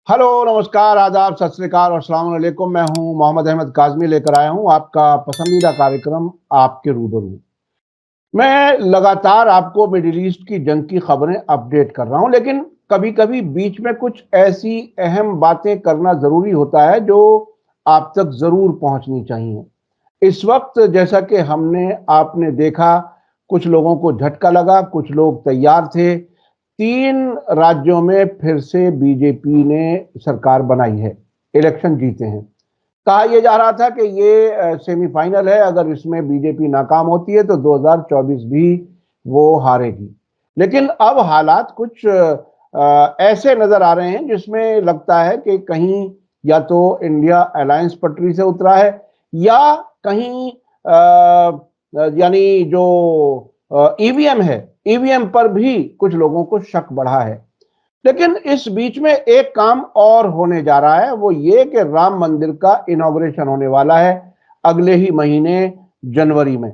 Hello, नमस्कार, आदाब, सत श्री अकाल और अस्सलाम वालेकुम। मैं हूं मोहम्मद अहमद काज़मी, लेकर आया हूं आपका पसंदीदा कार्यक्रम आपके रूबरू। मैं लगातार आपको मिडिल ईस्ट की जंग की खबरें अपडेट कर रहा हूं, लेकिन कभी-कभी बीच में कुछ ऐसी अहम बातें करना ज़रूरी होता है जो आप तक ज़रूर पहुंचनी चाहिए। इस वक्त जैसा कि आपने देखा, कुछ लोगों को झटका लगा, कुछ लोग तैयार थे। 3 राज्यों में फिर से बीजेपी ने सरकार बनाई है, इलेक्शन जीते हैं। कहा यह जा रहा था कि ये सेमीफाइनल है, अगर इसमें बीजेपी नाकाम होती है तो 2024 भी वो हारेगी। लेकिन अब हालात कुछ ऐसे नजर आ रहे हैं जिसमें लगता है कि कहीं या तो इंडिया अलायंस पटरी से उतरा है या कहीं यानी जो ईवीएम है, ईवीएम पर भी कुछ लोगों को शक बढ़ा है। लेकिन इस बीच में एक काम और होने जा रहा है, वो ये कि राम मंदिर का इनॉग्रेशन होने वाला है अगले ही महीने जनवरी में।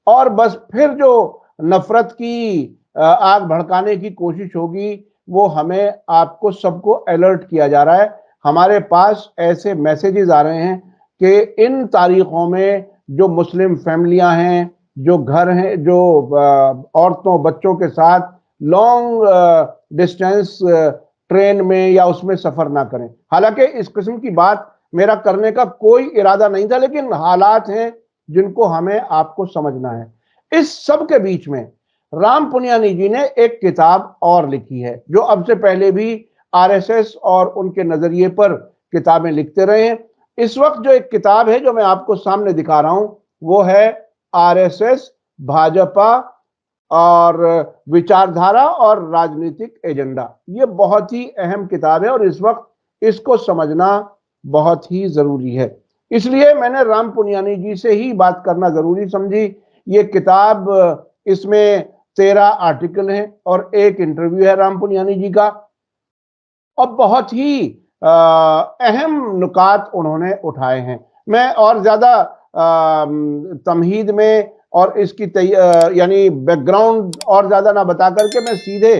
और बस फिर जो नफरत की आग भड़काने की कोशिश होगी, वो हमें आपको सबको अलर्ट किया जा रहा है। हमारे पास ऐसे मैसेजेस आ रहे हैं कि इन तारीखों में जो मुस्लिम फैमिलियां हैं, जो घर हैं, जो औरतों बच्चों के साथ लॉन्ग डिस्टेंस ट्रेन में या उसमें सफर ना करें। हालांकि इस किस्म की बात मेरा करने का कोई इरादा नहीं था, लेकिन हालात हैं जिनको हमें आपको समझना है। इस सब के बीच में राम पुनियानी जी ने एक किताब और लिखी है, जो अब से पहले भी आरएसएस और उनके नजरिए पर किताबें लिखते रहे हैं। इस वक्त जो एक किताब है जो मैं आपको सामने दिखा रहा हूं, वो है आरएसएस, भाजपा और विचारधारा और राजनीतिक एजेंडा। ये बहुत ही अहम किताब है और इस वक्त इसको समझना बहुत ही जरूरी है। इसलिए मैंने राम पुनियानी जी से ही बात करना जरूरी समझी। ये किताब, इसमें 13 आर्टिकल हैं और एक इंटरव्यू है राम पुनियानी जी का, और बहुत ही अहम नुकात उन्होंने उठाए हैं। मैं और ज्यादा तमहीद में और इसकी यानी बैकग्राउंड और ज्यादा ना बता करके मैं सीधे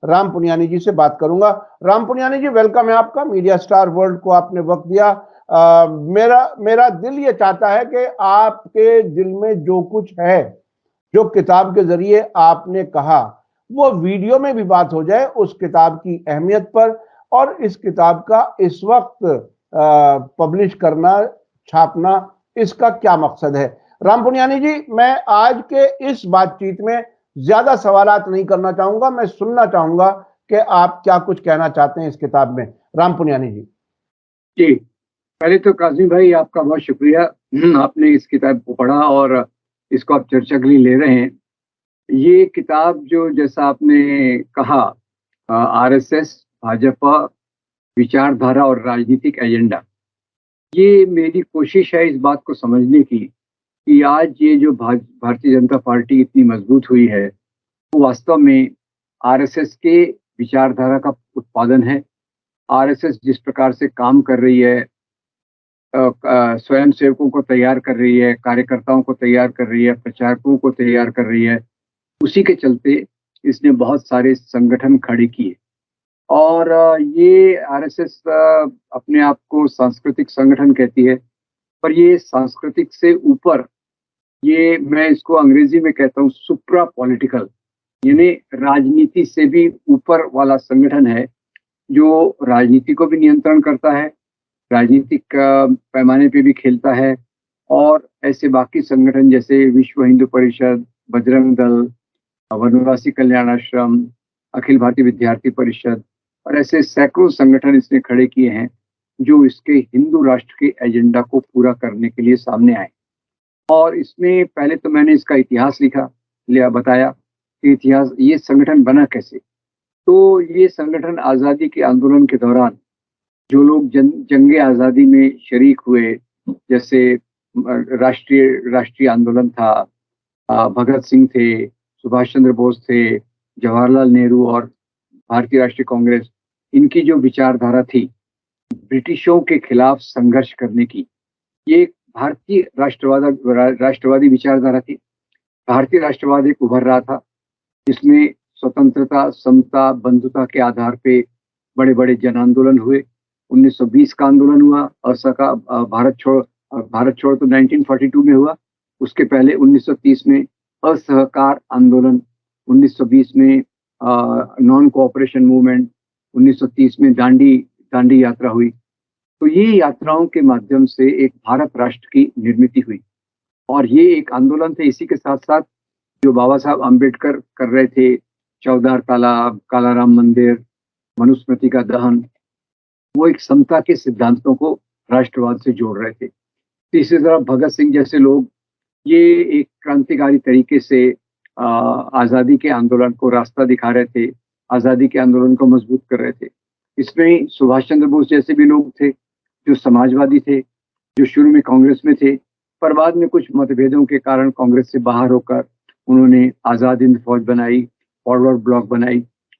राम पुनियानी जी से बात करूंगा। राम पुनियानी जी, वेलकम है आपका। मीडिया स्टार वर्ल्ड को आपने वक्त दिया। मेरा मेरा दिल ये चाहता है कि आपके दिल में जो कुछ है, जो किताब के जरिए आपने कहा, वो वीडियो में भी बात हो जाए उस किताब की अहमियत पर, और इस किताब का इस वक्त पब्लिश करना, छापना, इसका क्या मकसद है। राम पुनियानी जी, मैं आज के इस बातचीत में ज्यादा सवालात नहीं करना चाहूंगा, मैं सुनना चाहूंगा कि आप क्या कुछ कहना चाहते हैं इस किताब में। राम पुनियानी जी। जी, पहले तो काज़ी भाई आपका बहुत शुक्रिया। आपने इस किताब को पढ़ा और इसको आप चर्चा के लिए ले रहे हैं। ये किताब जो जैसा आपने कहा, आरएसएस, भाजपा, विचारधारा और राजनीतिक एजेंडा, ये मेरी कोशिश है इस बात को समझने की कि आज ये जो भारतीय जनता पार्टी इतनी मजबूत हुई है, वो वास्तव में आरएसएस के विचारधारा का उत्पादन है। आरएसएस जिस प्रकार से काम कर रही है, स्वयं सेवकों को तैयार कर रही है, कार्यकर्ताओं को तैयार कर रही है, प्रचारकों को तैयार कर रही है, उसी के चलते इसने बहुत सारे संगठन खड़े किए। और ये आरएसएस अपने आप को सांस्कृतिक संगठन कहती है, पर ये सांस्कृतिक से ऊपर, ये मैं इसको अंग्रेजी में कहता हूँ सुप्रा पॉलिटिकल, यानी राजनीति से भी ऊपर वाला संगठन है, जो राजनीति को भी नियंत्रण करता है, राजनीतिक पैमाने पे भी खेलता है। और ऐसे बाकी संगठन जैसे विश्व हिंदू परिषद, बजरंग दल, वनवासी कल्याण आश्रम, अखिल भारतीय विद्यार्थी परिषद और ऐसे सैकड़ों संगठन इसने खड़े किए हैं, जो इसके हिंदू राष्ट्र के एजेंडा को पूरा करने के लिए सामने आए। और इसमें पहले तो मैंने इसका इतिहास बताया कि इतिहास, ये संगठन बना कैसे। तो ये संगठन आज़ादी के आंदोलन के दौरान जो लोग जंगे आज़ादी में शरीक हुए, जैसे राष्ट्रीय राष्ट्रीय आंदोलन था, भगत सिंह थे, सुभाष चंद्र बोस थे, जवाहरलाल नेहरू और भारतीय राष्ट्रीय कांग्रेस, इनकी जो विचारधारा थी ब्रिटिशों के खिलाफ संघर्ष करने की, ये एक भारतीय राष्ट्रवादी विचारधारा थी। भारतीय राष्ट्रवाद एक उभर रहा था, जिसमें स्वतंत्रता, समता, बंधुता के आधार पे बड़े बड़े जन आंदोलन हुए। 1920 का आंदोलन हुआ, भारत छोड़ तो 1942 में हुआ। उसके पहले 1930 में असहकार आंदोलन, 1920 में नॉन कोऑपरेशन मूवमेंट, 1930 में दांडी यात्रा हुई। तो ये यात्राओं के माध्यम से एक भारत राष्ट्र की निर्मित हुई और ये एक आंदोलन थे। इसी के साथ साथ जो बाबा साहब अम्बेडकर कर रहे थे, चौदार तालाब, कालाराम मंदिर, मनुस्मृति का दहन, वो एक समता के सिद्धांतों को राष्ट्रवाद से जोड़ रहे थे। तीसरी तरफ भगत सिंह जैसे लोग ये एक क्रांतिकारी तरीके से आज़ादी के आंदोलन को रास्ता दिखा रहे थे, आज़ादी के आंदोलन को मजबूत कर रहे थे। इसमें सुभाष चंद्र बोस जैसे भी लोग थे जो समाजवादी थे, जो शुरू में कांग्रेस में थे, पर बाद में कुछ मतभेदों के कारण कांग्रेस से बाहर होकर उन्होंने आज़ाद हिंद फौज बनाई, फॉरवर्ड ब्लॉक बनाई,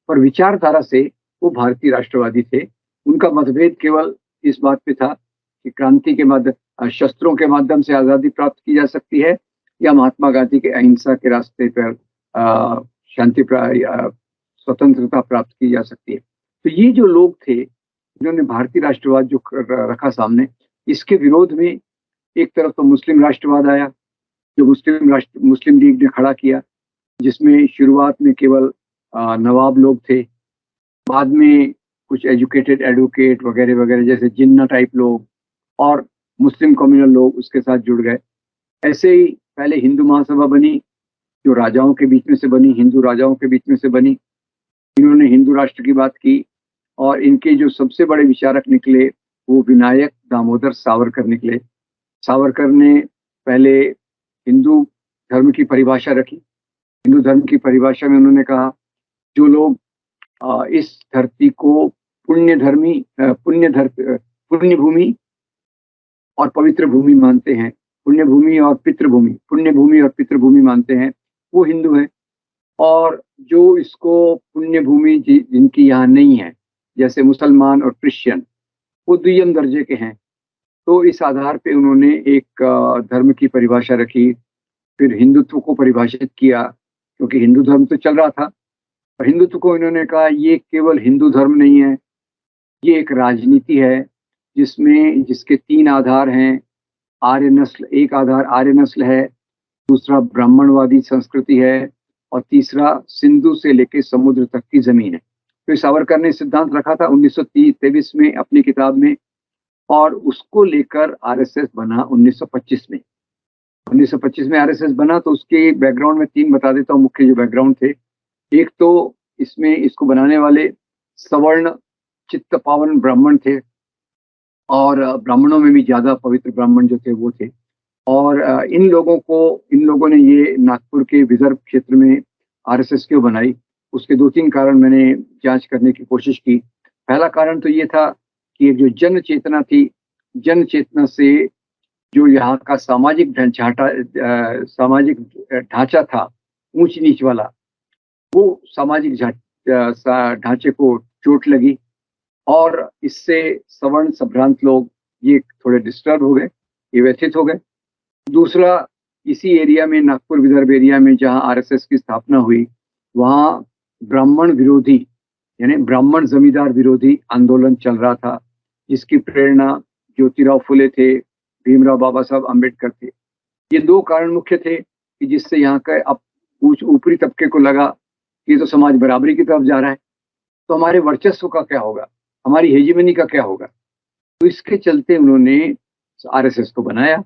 पर विचारधारा से वो भारतीय राष्ट्रवादी थे। उनका मतभेद केवल इस बात पे था कि क्रांति के माध्यम, शस्त्रों के माध्यम से आज़ादी प्राप्त की जा सकती है या महात्मा गांधी के अहिंसा के रास्ते पर शांति स्वतंत्रता प्राप्त की जा सकती है। तो ये जो लोग थे जिन्होंने भारतीय राष्ट्रवाद जो रखा सामने, इसके विरोध में एक तरफ तो मुस्लिम राष्ट्रवाद आया जो मुस्लिम लीग ने खड़ा किया, जिसमें शुरुआत में केवल नवाब लोग थे, बाद में कुछ एजुकेटेड एडवोकेट वगैरह वगैरह जैसे जिन्ना टाइप लोग और मुस्लिम कम्युनल लोग उसके साथ जुड़ गए। ऐसे ही पहले हिंदू महासभा बनी जो राजाओं के बीच में से बनी, हिंदू राजाओं के बीच में से बनी। इन्होंने हिंदू राष्ट्र की बात की और इनके जो सबसे बड़े विचारक निकले वो विनायक दामोदर सावरकर निकले। सावरकर ने पहले हिंदू धर्म की परिभाषा रखी। हिंदू धर्म की परिभाषा में उन्होंने कहा जो लोग इस धरती को पुण्य भूमि और पवित्र भूमि मानते हैं, पुण्य भूमि और पितृभूमि मानते हैं, वो हिंदू हैं। और जो इसको पुण्य भूमि जिनकी यहाँ नहीं है, जैसे मुसलमान और क्रिश्चियन, वो द्वितीय दर्जे के हैं। तो इस आधार पे उन्होंने एक धर्म की परिभाषा रखी। फिर हिंदुत्व को परिभाषित किया क्योंकि हिंदू धर्म तो चल रहा था, और हिंदुत्व को इन्होंने कहा ये केवल हिंदू धर्म नहीं है, ये एक राजनीति है जिसके 3 आधार हैं। आर्य नस्ल, एक आधार आर्य नस्ल है, दूसरा ब्राह्मणवादी संस्कृति है और तीसरा सिंधु से लेकर समुद्र तक की जमीन है। तो सावरकर ने सिद्धांत रखा था 1923 में अपनी किताब में, और उसको लेकर आरएसएस बना 1925 में। 1925 में आरएसएस बना तो उसके बैकग्राउंड में 3 बता देता हूँ मुख्य जो बैकग्राउंड थे। एक तो इसमें इसको बनाने वाले सवर्ण चित्त पावन ब्राह्मण थे और ब्राह्मणों में भी ज्यादा पवित्र ब्राह्मण जो थे वो थे। और इन लोगों ने ये नागपुर के विदर्भ क्षेत्र में आरएसएस क्यों बनाई, उसके 2-3 कारण मैंने जांच करने की कोशिश की। पहला कारण तो ये था कि जो जन चेतना थी, जन चेतना से जो यहाँ का सामाजिक ढांचा था ऊंच नीच वाला, वो सामाजिक ढांचे को चोट लगी और इससे सवर्ण संभ्रांत लोग ये थोड़े डिस्टर्ब हो गए, ये व्यथित हो गए। दूसरा, इसी एरिया में नागपुर विदर्भ एरिया में जहाँ आरएसएस की स्थापना हुई, वहाँ ब्राह्मण विरोधी यानी ब्राह्मण जमींदार विरोधी आंदोलन चल रहा था, जिसकी प्रेरणा ज्योतिराव फुले थे, भीमराव बाबा साहब अम्बेडकर थे। ये 2 कारण मुख्य थे कि जिससे यहाँ का ऊपरी तबके को लगा कि तो समाज बराबरी की तरफ जा रहा है, तो हमारे वर्चस्व का क्या होगा, हमारी हेजीमनी का क्या होगा। तो इसके चलते उन्होंने आरएसएस को बनाया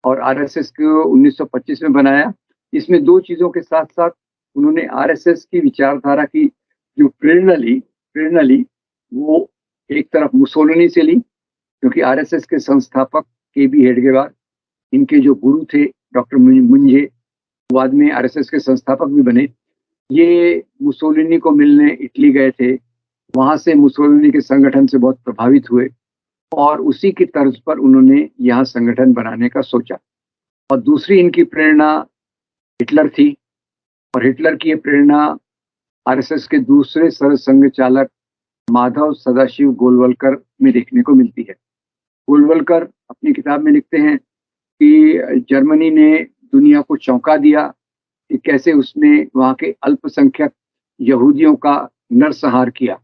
और आरएसएस को 1925 में बनाया। इसमें 2 चीजों के साथ साथ उन्होंने आरएसएस की विचारधारा की जो प्रेरणा ली वो एक तरफ मुसोलिनी से ली, क्योंकि आरएसएस के संस्थापक केबी हेडगेवार, इनके जो गुरु थे डॉक्टर मुंजे, बाद में आरएसएस के संस्थापक भी बने, ये मुसोलिनी को मिलने इटली गए थे। वहां से मुसोलिनी के संगठन से बहुत प्रभावित हुए और उसी की तर्ज पर उन्होंने यहाँ संगठन बनाने का सोचा। और दूसरी इनकी प्रेरणा हिटलर थी और हिटलर की ये प्रेरणा आरएसएस के दूसरे सरसंघ चालक माधव सदाशिव गोलवलकर में देखने को मिलती है। गोलवलकर अपनी किताब में लिखते हैं कि जर्मनी ने दुनिया को चौंका दिया कि कैसे उसने वहाँ के अल्पसंख्यक यहूदियों का नरसंहार किया,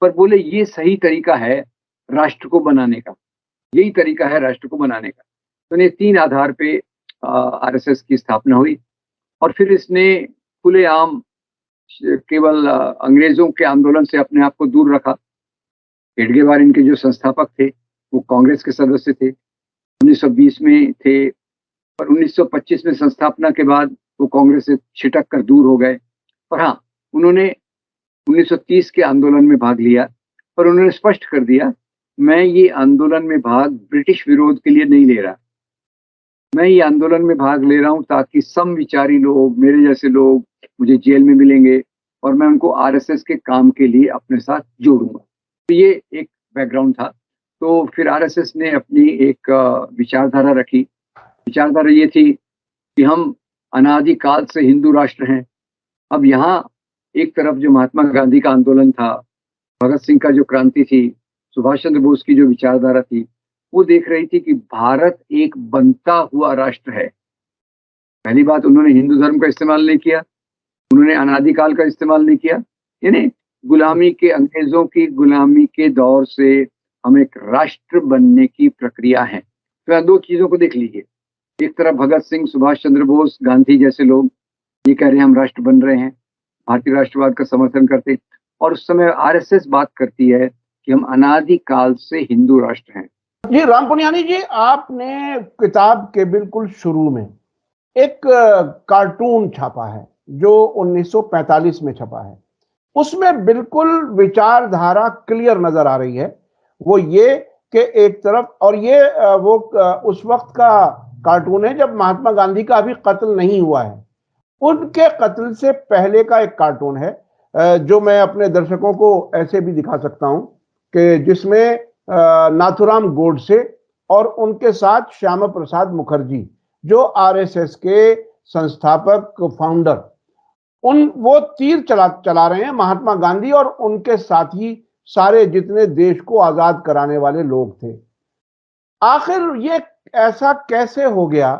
पर बोले ये सही तरीका है राष्ट्र को बनाने का, यही तरीका है राष्ट्र को बनाने का। तो ये 3 आधार पे आरएसएस की स्थापना हुई और फिर इसने खुलेआम केवल अंग्रेजों के आंदोलन से अपने आप को दूर रखा। हेडगेवार इनके जो संस्थापक थे वो कांग्रेस के सदस्य थे, 1920 में थे, पर 1925 में संस्थापना के बाद वो कांग्रेस से छिटक कर दूर हो गए। पर हाँ, उन्होंने 1930 के आंदोलन में भाग लिया, पर उन्होंने स्पष्ट कर दिया, मैं ये आंदोलन में भाग ब्रिटिश विरोध के लिए नहीं ले रहा, मैं ये आंदोलन में भाग ले रहा हूँ ताकि समविचारी लोग, मेरे जैसे लोग मुझे जेल में मिलेंगे और मैं उनको आरएसएस के काम के लिए अपने साथ जोड़ूंगा। तो ये एक बैकग्राउंड था। तो फिर आरएसएस ने अपनी एक विचारधारा रखी। विचारधारा ये थी कि हम अनादिकाल से हिंदू राष्ट्र हैं। अब यहाँ एक तरफ जो महात्मा गांधी का आंदोलन था, भगत सिंह का जो क्रांति थी, सुभाष चंद्र बोस की जो विचारधारा थी, वो देख रही थी कि भारत एक बनता हुआ राष्ट्र है। पहली बात, उन्होंने हिंदू धर्म का इस्तेमाल नहीं किया, उन्होंने अनादिकाल का इस्तेमाल नहीं किया, यानी गुलामी के, अंग्रेजों की गुलामी के दौर से हम एक राष्ट्र बनने की प्रक्रिया है। तो यहाँ 2 चीजों को देख लीजिए। एक तरफ भगत सिंह, सुभाष चंद्र बोस, गांधी जैसे लोग ये कह रहे हैं हम राष्ट्र बन रहे हैं, भारतीय राष्ट्रवाद का समर्थन करते, और उस समय आरएसएस बात करती है कि हम अनादिकाल से हिंदू राष्ट्र हैं। जी राम पुनियानी जी, आपने किताब के बिल्कुल शुरू में एक कार्टून छापा है जो 1945 में छपा है। उसमें बिल्कुल विचारधारा क्लियर नजर आ रही है। वो ये कि एक तरफ, और ये वो उस वक्त का कार्टून है जब महात्मा गांधी का अभी कत्ल नहीं हुआ है, उनके कत्ल से पहले का एक कार्टून है जो मैं अपने दर्शकों को ऐसे भी दिखा सकता हूं कि जिसमें नाथुराम गोडसे और उनके साथ श्यामा प्रसाद मुखर्जी जो आरएसएस के संस्थापक, फाउंडर, वो तीर चला रहे हैं महात्मा गांधी और उनके साथी सारे जितने देश को आजाद कराने वाले लोग थे। आखिर ये ऐसा कैसे हो गया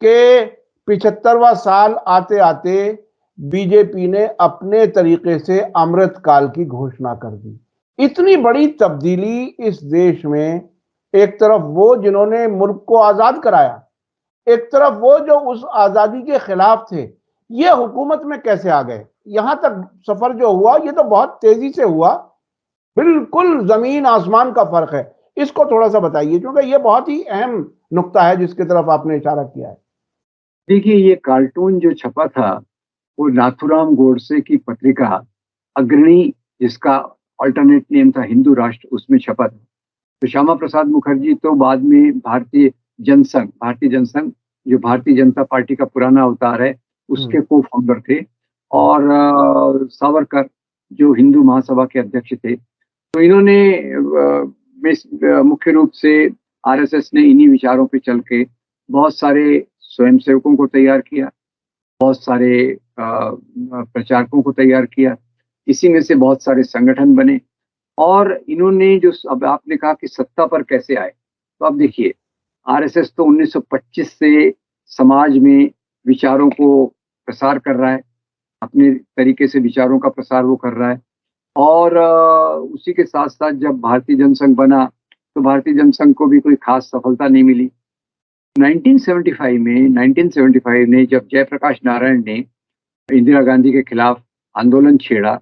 कि 75वां साल आते आते बीजेपी ने अपने तरीके से अमृतकाल की घोषणा कर दी? इतनी बड़ी तब्दीली इस देश में, एक तरफ वो जिन्होंने मुल्क को आजाद कराया, एक तरफ वो जो उस आजादी के खिलाफ थे, ये हुकूमत में कैसे आ गए? यहां तक सफर जो हुआ ये तो बहुत तेजी से हुआ, बिल्कुल जमीन आसमान का फर्क है। इसको थोड़ा सा बताइए क्योंकि ये बहुत ही अहम नुक्ता है जिसकी तरफ आपने इशारा किया है। देखिए, ये कार्टून जो छपा था वो नाथुराम गोडसे की पत्रिका अग्रणी, जिसका अल्टरनेट नेम था हिंदू राष्ट्र, उसमें छपा था। तो श्यामा प्रसाद मुखर्जी तो बाद में भारतीय जनसंघ जो भारतीय जनता पार्टी का पुराना अवतार है, उसके को फाउंडर थे, और सावरकर जो हिंदू महासभा के अध्यक्ष थे। तो इन्होंने मुख्य रूप से आरएसएस ने इन्हीं विचारों पे चल के बहुत सारे स्वयंसेवकों को तैयार किया, बहुत सारे प्रचारकों को तैयार किया, इसी में से बहुत सारे संगठन बने। और इन्होंने जो, अब आपने कहा कि सत्ता पर कैसे आए, तो अब देखिए, आरएसएस तो 1925 से समाज में विचारों को प्रसार कर रहा है, अपने तरीके से विचारों का प्रसार वो कर रहा है। और उसी के साथ साथ जब भारतीय जनसंघ बना तो भारतीय जनसंघ को भी कोई खास सफलता नहीं मिली। 1975 में जब जयप्रकाश नारायण ने इंदिरा गांधी के खिलाफ आंदोलन छेड़ा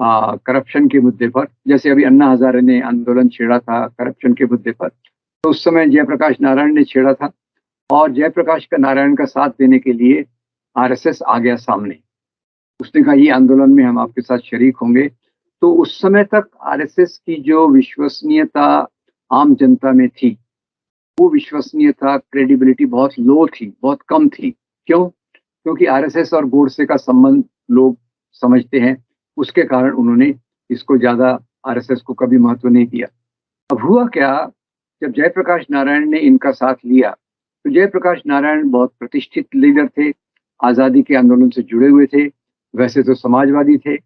करप्शन के मुद्दे पर, जैसे अभी अन्ना हजारे ने आंदोलन छेड़ा था करप्शन के मुद्दे पर, तो उस समय जयप्रकाश नारायण ने छेड़ा था और जयप्रकाश का नारायण का साथ देने के लिए आरएसएस आ गया सामने। उसने कहा ये आंदोलन में हम आपके साथ शरीक होंगे। तो उस समय तक आरएसएस की जो विश्वसनीयता आम जनता में थी, वो विश्वसनीयता, क्रेडिबिलिटी बहुत लो थी, बहुत कम थी। क्यों? क्योंकि आरएसएस और गोडसे का संबंध लोग समझते हैं, उसके कारण उन्होंने इसको ज्यादा, आरएसएस को कभी महत्व नहीं दिया। अब हुआ क्या, जब जयप्रकाश नारायण ने इनका साथ लिया तो जयप्रकाश नारायण बहुत प्रतिष्ठित लीडर थे, आजादी के आंदोलन से जुड़े हुए थे, वैसे तो समाजवादी थे,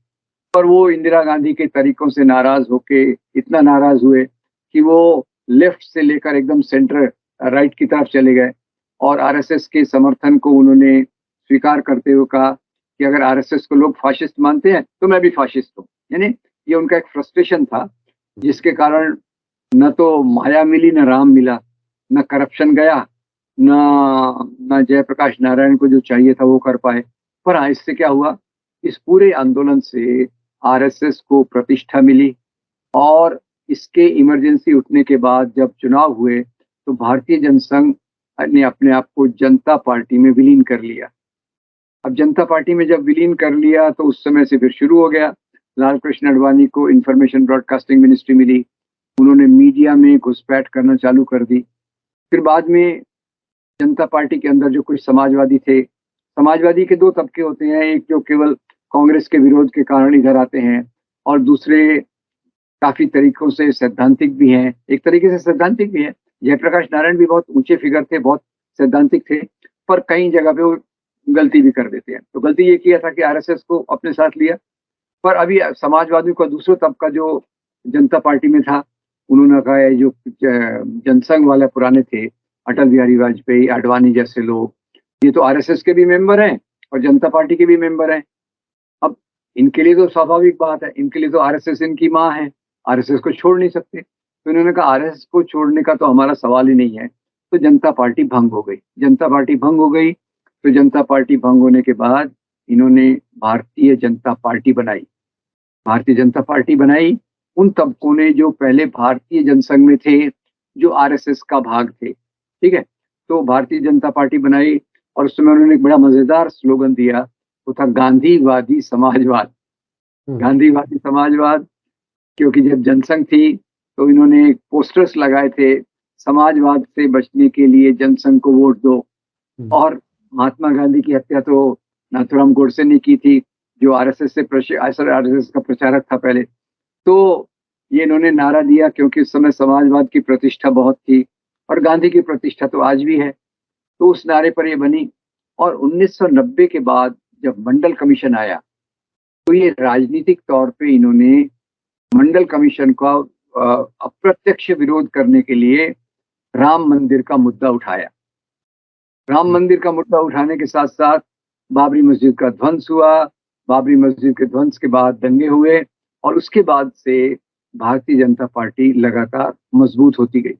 पर वो इंदिरा गांधी के तरीकों से नाराज होके इतना नाराज हुए कि वो लेफ्ट से लेकर एकदम सेंटर राइट की तरफ चले गए और आरएसएस के समर्थन को उन्होंने स्वीकार करते हुए कहा कि अगर आरएसएस को लोग फाशिस्ट मानते हैं तो मैं भी फाशिस्ट हूँ। यानी ये उनका एक फ्रस्ट्रेशन था, जिसके कारण न तो माया मिली न राम मिला, न करप्शन गया, न जयप्रकाश नारायण को जो चाहिए था वो कर पाए। पर हाँ, इससे क्या हुआ, इस पूरे आंदोलन से आरएसएस को प्रतिष्ठा मिली और इसके इमरजेंसी उठने के बाद जब चुनाव हुए तो भारतीय जनसंघ ने अपने आप को जनता पार्टी में विलीन कर लिया। अब जनता पार्टी में जब विलीन कर लिया तो उस समय से फिर शुरू हो गया। लाल कृष्ण आडवाणी को इंफॉर्मेशन ब्रॉडकास्टिंग मिनिस्ट्री मिली, उन्होंने मीडिया में घुसपैठ करना चालू कर दी। फिर बाद में जनता पार्टी के अंदर जो कुछ समाजवादी थे, समाजवादी के दो तबके होते हैं, एक जो केवल कांग्रेस के विरोध के कारण इधर आते हैं और दूसरे काफी तरीकों से सैद्धांतिक भी हैं। एक तरीके से सैद्धांतिक भी है, जयप्रकाश नारायण भी बहुत ऊंचे फिगर थे, बहुत सैद्धांतिक थे, पर कई जगह पे वो गलती भी कर देते हैं। तो गलती ये किया था कि आरएसएस को अपने साथ लिया। पर अभी समाजवादियों का दूसरा तबका जो जनता पार्टी में था, उन्होंने कहा है जो जनसंघ वाले पुराने थे, अटल बिहारी वाजपेयी, आडवाणी जैसे लोग, ये तो आरएसएस के भी मेंबर हैं और जनता पार्टी के भी मेंबर हैं। अब इनके लिए तो स्वाभाविक बात है, इनके लिए तो आरएसएस इनकी माँ है, आरएसएस को छोड़ नहीं सकते। तो इन्होंने कहा आरएसएस को छोड़ने का तो हमारा सवाल ही नहीं है। तो जनता पार्टी भंग हो गई। जनता पार्टी भंग हो गई तो जनता पार्टी भंग होने के बाद इन्होंने भारतीय जनता पार्टी बनाई। भारतीय जनता पार्टी बनाई उन तबकों ने जो पहले भारतीय जनसंघ में थे, जो आरएसएस का भाग थे, ठीक है। तो भारतीय जनता पार्टी बनाई और उस समय उन्होंने एक बड़ा मजेदार स्लोगन दिया, वो था गांधीवादी समाजवाद। गांधीवादी समाजवाद, क्योंकि जब जनसंघ थी तो इन्होंने पोस्टर्स लगाए थे, समाजवाद से बचने के लिए जनसंघ को वोट दो। और महात्मा गांधी की हत्या तो नाथूराम गोडसे ने की थी, जो आरएसएस का प्रचारक था पहले। तो ये इन्होंने नारा दिया क्योंकि उस समय समाजवाद की प्रतिष्ठा बहुत थी और गांधी की प्रतिष्ठा तो आज भी है। तो उस नारे पर ये बनी। और 1990 के बाद जब मंडल कमीशन आया तो ये राजनीतिक तौर पे इन्होंने मंडल कमीशन का अप्रत्यक्ष विरोध करने के लिए राम मंदिर का मुद्दा उठाया। राम मंदिर का मुद्दा उठाने के साथ साथ बाबरी मस्जिद का ध्वंस हुआ। बाबरी मस्जिद के ध्वंस के बाद दंगे हुए और उसके बाद से भारतीय जनता पार्टी लगातार मजबूत होती गई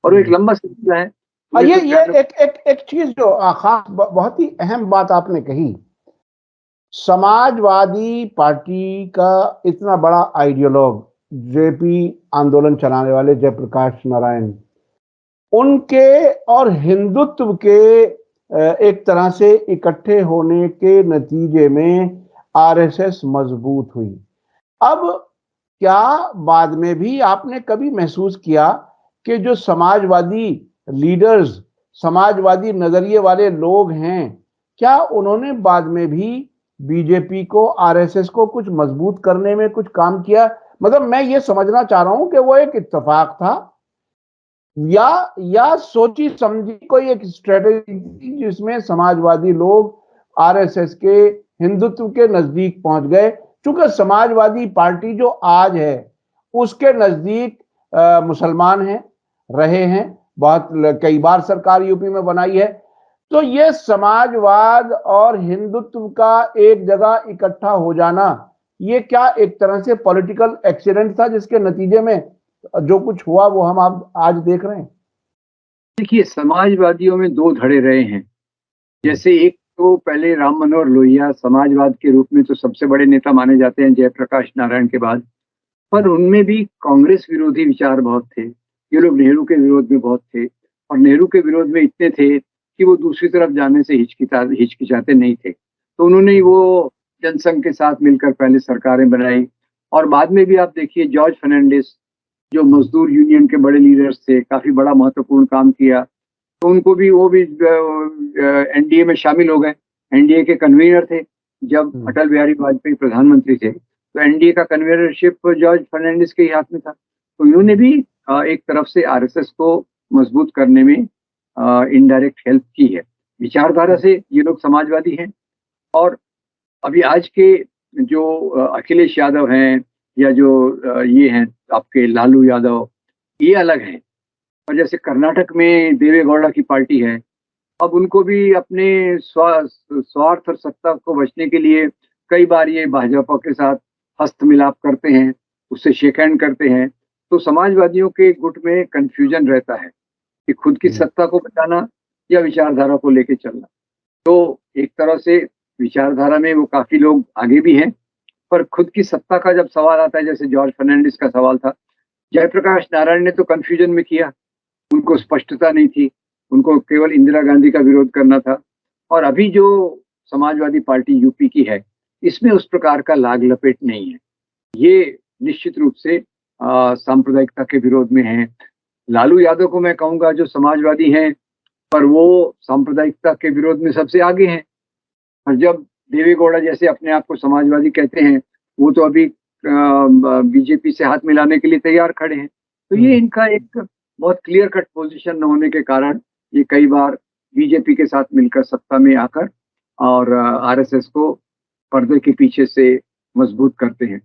और वो एक लंबा सिलसिला है। ये एक चीज जो खास बहुत ही अहम बात आपने कही, समाजवादी पार्टी का इतना बड़ा आइडियोलॉग जेपी आंदोलन चलाने वाले जयप्रकाश नारायण, उनके और हिंदुत्व के एक तरह से इकट्ठे होने के नतीजे में आरएसएस मजबूत हुई। अब क्या बाद में भी आपने कभी महसूस किया कि जो समाजवादी लीडर्स, समाजवादी नजरिए वाले लोग हैं, क्या उन्होंने बाद में भी बीजेपी को, आरएसएस को कुछ मजबूत करने में कुछ काम किया? मतलब मैं ये समझना चाह रहा हूं कि वो एक इत्तेफाक था या सोची समझी कोई एक स्ट्रेटेजी जिसमें समाजवादी लोग आरएसएस के हिंदुत्व के नजदीक पहुंच गए। चूंकि समाजवादी पार्टी जो आज है उसके नजदीक मुसलमान हैं, रहे हैं, बहुत कई बार सरकार यूपी में बनाई है। तो ये समाजवाद और हिंदुत्व का एक जगह इकट्ठा हो जाना, ये क्या एक तरह से पॉलिटिकल एक्सीडेंट था जिसके नतीजे में जो कुछ हुआ वो हम आज देख रहे हैं? देखिए, समाजवादियों में दो धड़े रहे हैं। जैसे एक तो पहले राम मनोहर लोहिया समाजवाद के रूप में तो सबसे बड़े नेता माने जाते हैं जयप्रकाश नारायण के बाद, पर उनमें भी कांग्रेस विरोधी विचार बहुत थे। ये लोग नेहरू के विरोध में बहुत थे और नेहरू के विरोध में इतने थे कि वो दूसरी तरफ जाने से हिचकिचाते नहीं थे। तो उन्होंने वो जनसंघ के साथ मिलकर पहले सरकारें बनाई और बाद में भी आप देखिए जॉर्ज फर्नांडिस, जो मजदूर यूनियन के बड़े लीडर्स थे, काफी बड़ा महत्वपूर्ण काम किया। तो उनको भी वो भी एनडीए में शामिल हो गए। एनडीए के कन्वीनर थे जब अटल बिहारी वाजपेयी प्रधानमंत्री थे, तो एनडीए का कन्वीनरशिप जॉर्ज फर्नांडिस के ही हाथ में था। तो इन्होंने भी एक तरफ से आरएसएस को मजबूत करने में इनडायरेक्ट हेल्प की है। विचारधारा से ये लोग समाजवादी हैं। और अभी आज के जो अखिलेश यादव हैं या जो ये हैं आपके लालू यादव, ये अलग हैं। और जैसे कर्नाटक में देवेगौड़ा की पार्टी है, अब उनको भी अपने स्वार्थ और सत्ता को बचने के लिए कई बार ये भाजपा के साथ हस्त मिलाप करते हैं, उससे शेक हैंड करते हैं। तो समाजवादियों के गुट में कंफ्यूजन रहता है कि खुद की सत्ता को बचाना या विचारधारा को लेके चलना। तो एक तरह से विचारधारा में वो काफी लोग आगे भी हैं, पर खुद की सत्ता का जब सवाल आता है, जैसे जॉर्ज फर्नांडिस का सवाल था, जयप्रकाश नारायण ने तो कंफ्यूजन में किया, उनको स्पष्टता नहीं थी, उनको केवल इंदिरा गांधी का विरोध करना था। और अभी जो समाजवादी पार्टी यूपी की है, इसमें उस प्रकार का लाग लपेट नहीं है। ये निश्चित रूप से सांप्रदायिकता के विरोध में है। लालू यादव को मैं कहूंगा जो समाजवादी हैं, पर वो सांप्रदायिकता के विरोध में सबसे आगे हैं। और जब देवेगौड़ा जैसे अपने आप को समाजवादी कहते हैं, वो तो अभी बीजेपी से हाथ मिलाने के लिए तैयार खड़े हैं। तो ये इनका एक बहुत क्लियर कट पोजीशन न होने के कारण ये कई बार बीजेपी के साथ मिलकर सत्ता में आकर और आरएसएस को पर्दे के पीछे से मजबूत करते हैं।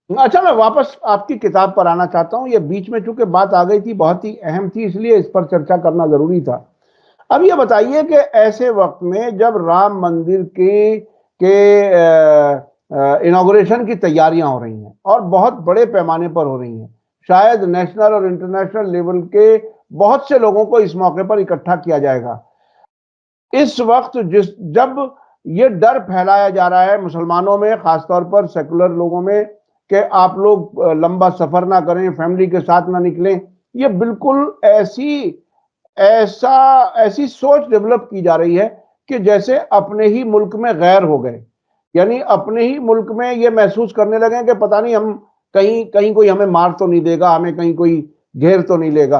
अच्छा, मैं वापस आपकी किताब पर आना चाहता हूँ। ये बीच में चूंकि बात आ गई थी, बहुत ही अहम थी, इसलिए इस पर चर्चा करना जरूरी था। अब ये बताइए कि ऐसे वक्त में जब राम मंदिर के इनॉग्रेशन की तैयारियां हो रही हैं और बहुत बड़े पैमाने पर हो रही हैं, शायद नेशनल और इंटरनेशनल लेवल के बहुत से लोगों को इस मौके पर इकट्ठा किया जाएगा, इस वक्त जब ये डर फैलाया जा रहा है मुसलमानों में, खासतौर पर सेकुलर लोगों में, कि आप लोग लंबा सफर ना करें, फैमिली के साथ ना निकलें, ये बिल्कुल ऐसी सोच डेवलप की जा रही है कि जैसे अपने ही मुल्क में गैर हो गए, यानी अपने ही मुल्क में ये महसूस करने लगे कि पता नहीं हम कहीं कोई हमें मार तो नहीं देगा, हमें कहीं कोई घेर तो नहीं लेगा।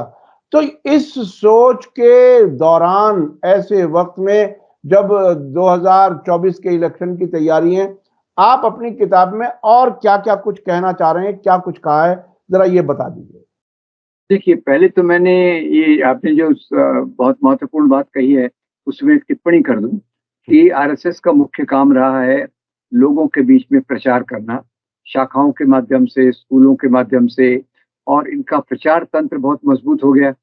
तो इस सोच के दौरान, ऐसे वक्त में जब 2024 के इलेक्शन की तैयारी है, आप अपनी किताब में और क्या क्या कुछ कहना चाह रहे हैं, क्या कुछ कहा है, जरा ये बता दीजिए। देखिए, पहले तो मैंने ये आपने जो बहुत महत्वपूर्ण बात कही है, उसमें एक टिप्पणी कर दूं कि आरएसएस का मुख्य काम रहा है लोगों के बीच में प्रचार करना, शाखाओं के माध्यम से, स्कूलों के माध्यम से, और इनका प्रचार तंत्र बहुत मजबूत हो गया।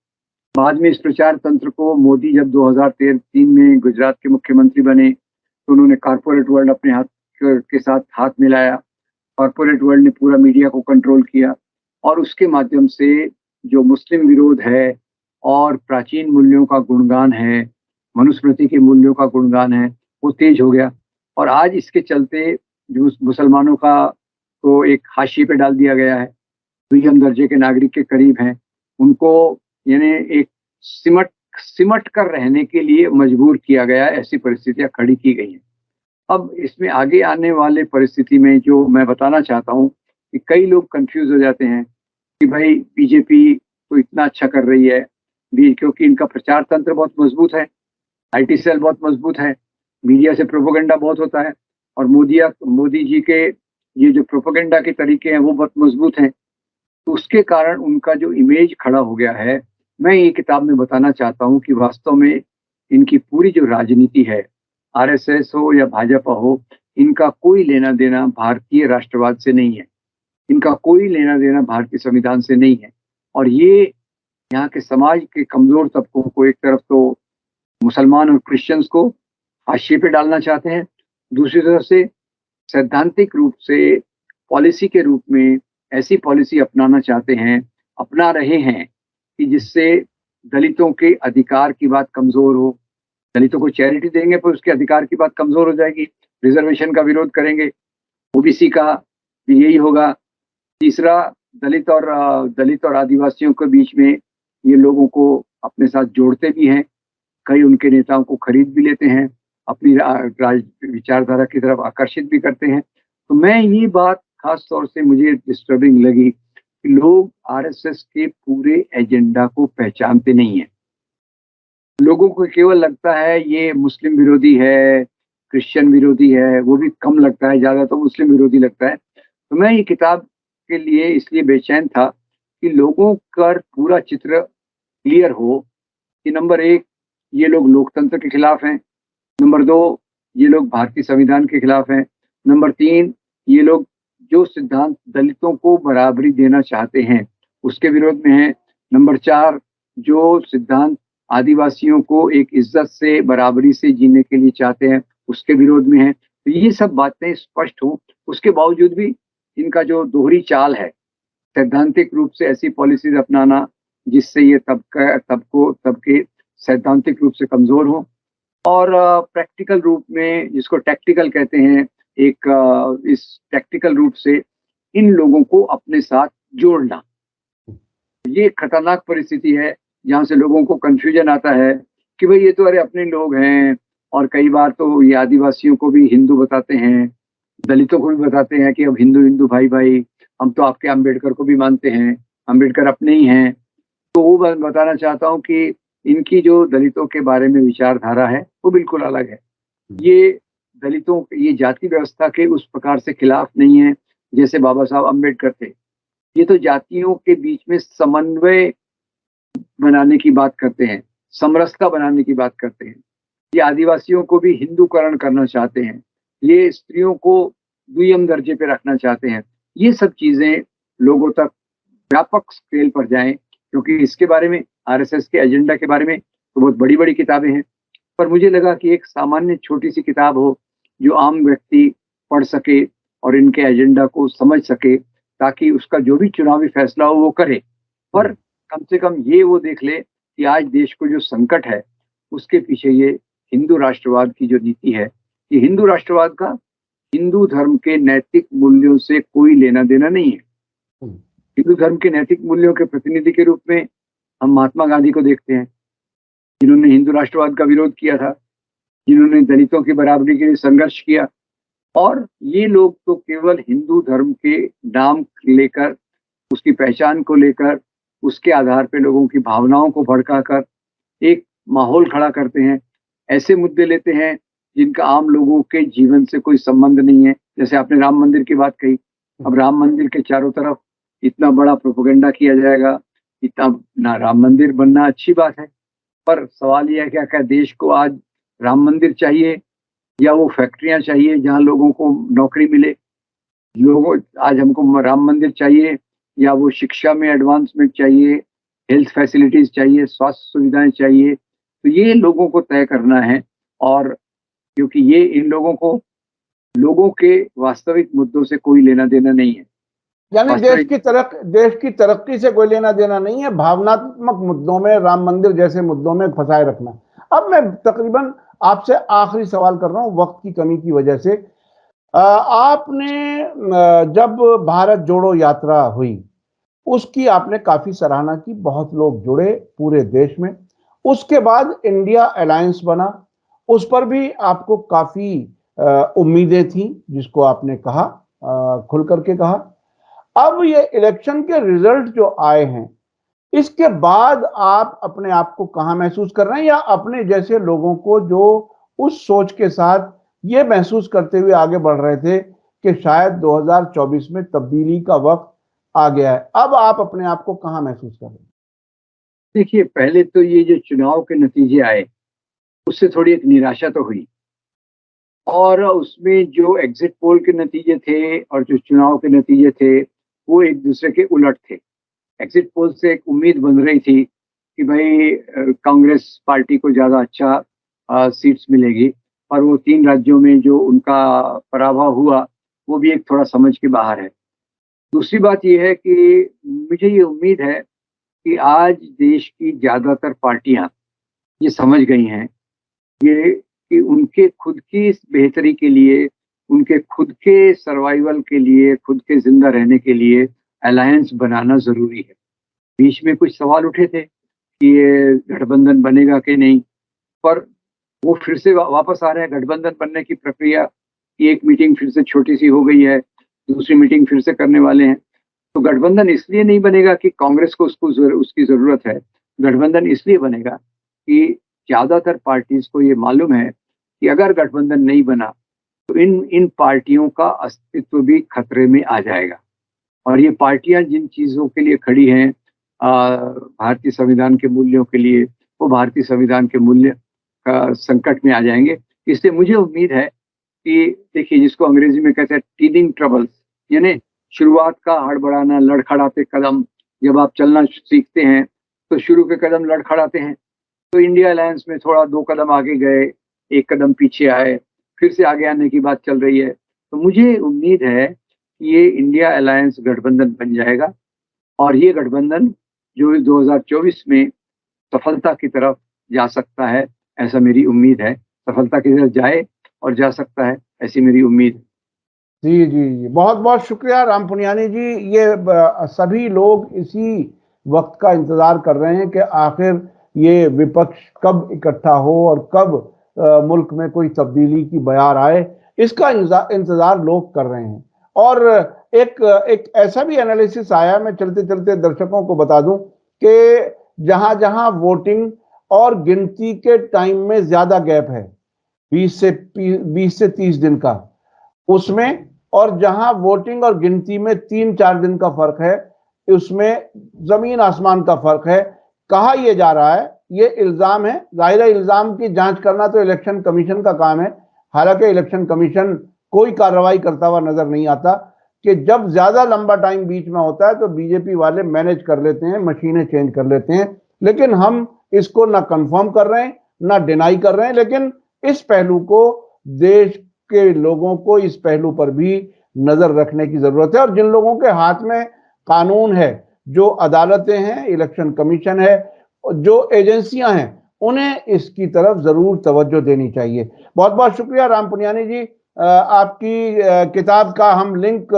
बाद में इस प्रचार तंत्र को मोदी जब 2003 में गुजरात के मुख्यमंत्री बने, तो उन्होंने कॉर्पोरेट वर्ल्ड अपने हाथ के साथ हाथ मिलाया। कॉर्पोरेट वर्ल्ड ने पूरा मीडिया को कंट्रोल किया और उसके माध्यम से जो मुस्लिम विरोध है और प्राचीन मूल्यों का गुणगान है, मनुस्मृति के मूल्यों का गुणगान है, वो तेज हो गया। और आज इसके चलते जो मुसलमानों का तो एक हाशिए पे डाल दिया गया है, दुर्जन दर्जे के नागरिक के करीब हैं, उनको यानी एक सिमट कर रहने के लिए मजबूर किया गया है। ऐसी परिस्थितियां खड़ी की गई हैं। अब इसमें आगे आने वाले परिस्थिति में जो मैं बताना चाहता हूँ कि कई लोग कंफ्यूज हो जाते हैं कि भाई बीजेपी तो इतना अच्छा कर रही है, क्योंकि इनका प्रचार तंत्र बहुत मजबूत है, आईटी सेल बहुत मजबूत है, मीडिया से प्रोपोगंडा बहुत होता है, और मोदी जी के ये जो प्रोपोगंडा के तरीके हैं वो बहुत मजबूत हैं। तो उसके कारण उनका जो इमेज खड़ा हो गया है, मैं ये किताब में बताना चाहता हूँ कि वास्तव में इनकी पूरी जो राजनीति है, आरएसएस हो या भाजपा हो, इनका कोई लेना देना भारतीय राष्ट्रवाद से नहीं है, इनका कोई लेना देना भारतीय संविधान से नहीं है। और ये यहाँ के समाज के कमजोर तबकों को, एक तरफ तो मुसलमान और क्रिश्चियंस को हाशिए पे डालना चाहते हैं, दूसरी तरफ से सैद्धांतिक रूप से पॉलिसी के रूप में ऐसी पॉलिसी अपनाना चाहते हैं, अपना रहे हैं कि जिससे दलितों के अधिकार की बात कमजोर हो। दलितों को चैरिटी देंगे पर उसके अधिकार की बात कमजोर हो जाएगी। रिजर्वेशन का विरोध करेंगे, ओबीसी का भी यही होगा। तीसरा, दलित और आदिवासियों के बीच में ये लोगों को अपने साथ जोड़ते भी हैं, कई उनके नेताओं को खरीद भी लेते हैं, अपनी विचारधारा की तरफ आकर्षित भी करते हैं। तो मैं ये बात खास तौर से मुझे डिस्टर्बिंग लगी कि लोग आरएसएस के पूरे एजेंडा को पहचानते नहीं है। लोगों को केवल लगता है ये मुस्लिम विरोधी है, क्रिश्चियन विरोधी है, वो भी कम लगता है, ज्यादा तो मुस्लिम विरोधी लगता है। तो मैं ये किताब के लिए इसलिए बेचैन था कि लोगों का पूरा चित्र क्लियर हो कि नंबर 1, ये लोग लोकतंत्र के खिलाफ हैं, नंबर 2, ये लोग भारतीय संविधान के खिलाफ हैं, नंबर 3, ये लोग जो सिद्धांत दलितों को बराबरी देना चाहते हैं उसके विरोध में हैं, नंबर 4, जो सिद्धांत आदिवासियों को एक इज्जत से, बराबरी से जीने के लिए चाहते हैं उसके विरोध में हैं। तो ये सब बातें स्पष्ट हों, उसके बावजूद भी इनका जो दोहरी चाल है सैद्धांतिक रूप से ऐसी पॉलिसीज अपनाना जिससे ये तबके सैद्धांतिक रूप से कमजोर हो, और प्रैक्टिकल रूप में, जिसको टैक्टिकल कहते हैं, इस टैक्टिकल रूप से इन लोगों को अपने साथ जोड़ना। ये खतरनाक परिस्थिति है जहाँ से लोगों को कंफ्यूजन आता है कि भाई ये तो अरे अपने लोग हैं, और कई बार तो ये आदिवासियों को भी हिंदू बताते हैं, दलितों को भी बताते हैं कि अब हिंदू हिंदू भाई भाई, हम तो आपके अम्बेडकर को भी मानते हैं, अम्बेडकर अपने ही हैं। तो वो बताना चाहता हूँ कि इनकी जो दलितों के बारे में विचारधारा है वो बिल्कुल अलग है। ये ये जाति व्यवस्था के उस प्रकार से खिलाफ नहीं है जैसे बाबा साहब अम्बेडकर थे। ये तो जातियों के बीच में समन्वय बनाने की बात करते हैं, समरसता बनाने की बात करते हैं। ये आदिवासियों को भी हिंदूकरण करना चाहते हैं, ये स्त्रियों को द्वितीय दर्जे पे रखना चाहते हैं। ये सब चीजें लोगों तक व्यापक स्केल पर जाएं, क्योंकि इसके बारे में, आरएसएस के एजेंडा के बारे में तो बहुत बड़ी बड़ी किताबें हैं, पर मुझे लगा कि एक सामान्य छोटी सी किताब हो जो आम व्यक्ति पढ़ सके और इनके एजेंडा को समझ सके, ताकि उसका जो भी चुनावी फैसला हो वो करे। पर कम से कम ये वो देख ले कि आज देश को जो संकट है उसके पीछे ये हिंदू राष्ट्रवाद की जो नीति है, ये हिंदू राष्ट्रवाद का हिंदू धर्म के नैतिक मूल्यों से कोई लेना देना नहीं है। हिंदू धर्म के नैतिक मूल्यों के प्रतिनिधि के रूप में हम महात्मा गांधी को देखते हैं, जिन्होंने हिंदू राष्ट्रवाद का विरोध किया था, जिन्होंने दलितों की बराबरी के लिए संघर्ष किया। और ये लोग तो केवल हिंदू धर्म के नाम लेकर, उसकी पहचान को लेकर, उसके आधार पर लोगों की भावनाओं को भड़काकर एक माहौल खड़ा करते हैं, ऐसे मुद्दे लेते हैं जिनका आम लोगों के जीवन से कोई संबंध नहीं है। जैसे आपने राम मंदिर की बात कही, अब राम मंदिर के चारों तरफ इतना बड़ा प्रोपेगेंडा किया जाएगा, इतना ना राम मंदिर बनना अच्छी बात है, पर सवाल यह है कि क्या देश को आज राम मंदिर चाहिए या वो फैक्ट्रियां चाहिए जहां लोगों को नौकरी मिले? लोगों आज हमको राम मंदिर चाहिए या वो शिक्षा में एडवांसमेंट चाहिए, हेल्थ फैसिलिटीज चाहिए, स्वास्थ्य सुविधाएं चाहिए? तो ये लोगों को तय करना है, और क्योंकि ये इन लोगों के वास्तविक मुद्दों से कोई लेना देना नहीं है। यानी देश की तरक्की से कोई लेना देना नहीं है, भावनात्मक मुद्दों में, राम मंदिर जैसे मुद्दों में फंसाए रखना। अब मैं तकरीबन आपसे आखिरी सवाल कर रहा हूं वक्त की कमी की वजह से। आपने जब भारत जोड़ो यात्रा हुई उसकी आपने काफी सराहना की, बहुत लोग जुड़े पूरे देश में। उसके बाद इंडिया अलायंस बना, उस पर भी आपको काफी उम्मीदें थी, जिसको आपने कहा, खुल करके कहा। अब ये इलेक्शन के रिजल्ट जो आए हैं, इसके बाद आप अपने आप को कहां महसूस कर रहे हैं, या अपने जैसे लोगों को जो उस सोच के साथ ये महसूस करते हुए आगे बढ़ रहे थे कि शायद 2024 में तब्दीली का वक्त आ गया है, अब आप अपने आप को कहां महसूस कर रहे हैं? देखिए, पहले तो ये जो चुनाव के नतीजे आए उससे थोड़ी एक निराशा तो हुई, और उसमें जो एग्जिट पोल के नतीजे थे और जो चुनाव के नतीजे थे वो एक दूसरे के उलट थे। एग्जिट पोल से एक उम्मीद बन रही थी कि भाई कांग्रेस पार्टी को ज़्यादा अच्छा सीट्स मिलेगी, और वो 3 राज्यों में जो उनका पराभव हुआ वो भी एक थोड़ा समझ के बाहर है। दूसरी बात ये है कि मुझे ये उम्मीद है कि आज देश की ज़्यादातर पार्टियां ये समझ गई हैं ये कि उनके खुद की बेहतरी के लिए, उनके खुद के सर्वाइवल के लिए, खुद के जिंदा रहने के लिए अलायंस बनाना ज़रूरी है। बीच में कुछ सवाल उठे थे कि ये गठबंधन बनेगा कि नहीं, पर वो फिर से वापस आ रहे हैं। गठबंधन बनने की प्रक्रिया की एक मीटिंग फिर से छोटी सी हो गई है, दूसरी मीटिंग फिर से करने वाले हैं। तो गठबंधन इसलिए नहीं बनेगा कि कांग्रेस को उसकी ज़रूरत है, गठबंधन इसलिए बनेगा कि ज़्यादातर पार्टीज को ये मालूम है कि अगर गठबंधन नहीं बना तो इन पार्टियों का अस्तित्व भी खतरे में आ जाएगा। और ये पार्टियां जिन चीज़ों के लिए खड़ी हैं, भारतीय संविधान के मूल्यों के लिए, वो भारतीय संविधान के मूल्य का संकट में आ जाएंगे। इसलिए मुझे उम्मीद है कि देखिए, जिसको अंग्रेजी में कहते हैं टीदिंग ट्रबल्स, यानी शुरुआत का हड़बड़ाना, लड़खड़ाते कदम। जब आप चलना सीखते हैं तो शुरू के कदम लड़खड़ाते हैं, तो इंडिया अलायंस में थोड़ा 2 कदम आगे गए, 1 कदम पीछे आए, फिर से आगे आने की बात चल रही है। तो मुझे उम्मीद है कि ये इंडिया अलायंस गठबंधन बन जाएगा, और ये गठबंधन जो 2024 में सफलता की तरफ जा सकता है, ऐसा मेरी उम्मीद है। सफलता की तरफ जाए और जा सकता है, ऐसी मेरी उम्मीद है। जी, जी, जी। बहुत-बहुत शुक्रिया राम पुनियानी जी। ये सभी लोग इसी वक़्त का इंतज़ार कर रहे हैं कि आखिर ये विपक्ष कब इकट्ठा हो और कब मुल्क में कोई तब्दीली की बयार आए, इसका इंतज़ार लोग कर रहे हैं। और एक ऐसा भी एनालिसिस आया, मैं चलते-चलते दर्शकों को बता दूँ कि जहाँ-जहाँ वोटिंग और गिनती के टाइम में ज़्यादा गैप है, 20 से 30 दिन का, उसमें, और जहां वोटिंग और गिनती में 3-4 दिन का फर्क है, उसमें जमीन आसमान का फर्क है। कहा यह जा रहा है, ये इल्जाम है, जाहिर है इल्जाम की जांच करना तो इलेक्शन कमीशन का काम है। हालांकि इलेक्शन कमीशन कोई कार्रवाई करता हुआ नजर नहीं आता कि जब ज्यादा लंबा टाइम बीच में होता है तो बीजेपी वाले मैनेज कर लेते हैं, मशीनें चेंज कर लेते हैं। लेकिन हम इसको ना कंफर्म कर रहे हैं ना डिनाई कर रहे हैं, लेकिन इस पहलू को देश के लोगों को इस पहलू पर भी नजर रखने की जरूरत है। और जिन लोगों के हाथ में कानून है, जो अदालतें हैं, इलेक्शन कमीशन है, जो एजेंसियां हैं, उन्हें इसकी तरफ जरूर तवज्जो देनी चाहिए। बहुत बहुत शुक्रिया राम पुनियानी जी। आपकी किताब का हम लिंक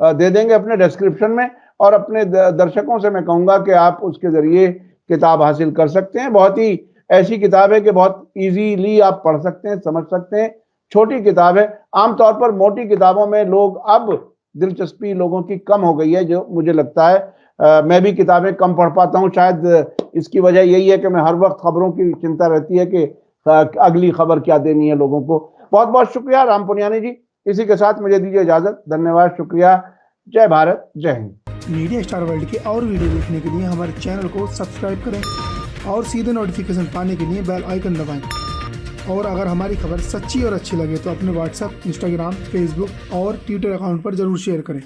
दे देंगे अपने डिस्क्रिप्शन में, और अपने दर्शकों से मैं कहूंगा कि आप उसके जरिए किताब हासिल कर सकते हैं। बहुत ही ऐसी किताब है कि बहुत इजीली आप पढ़ सकते हैं, समझ सकते हैं। छोटी किताब है। आमतौर पर मोटी किताबों में लोग अब दिलचस्पी लोगों की कम हो गई है, जो मुझे लगता है। मैं भी किताबें कम पढ़ पाता हूं, शायद इसकी वजह यही है कि मैं हर वक्त खबरों की चिंता रहती है कि अगली खबर क्या देनी है लोगों को। बहुत बहुत शुक्रिया राम पुनियानी जी। इसी के साथ मुझे दीजिए इजाजत। धन्यवाद, शुक्रिया। जय भारत, जय हिंद। मीडिया स्टार वर्ल्ड के और वीडियो देखने के लिए हमारे चैनल को सब्सक्राइब करें और सीधे नोटिफिकेशन पाने के लिए बेल आइकन दबाएं। और अगर हमारी खबर सच्ची और अच्छी लगे तो अपने व्हाट्सएप, इंस्टाग्राम, फेसबुक और ट्विटर अकाउंट पर जरूर शेयर करें।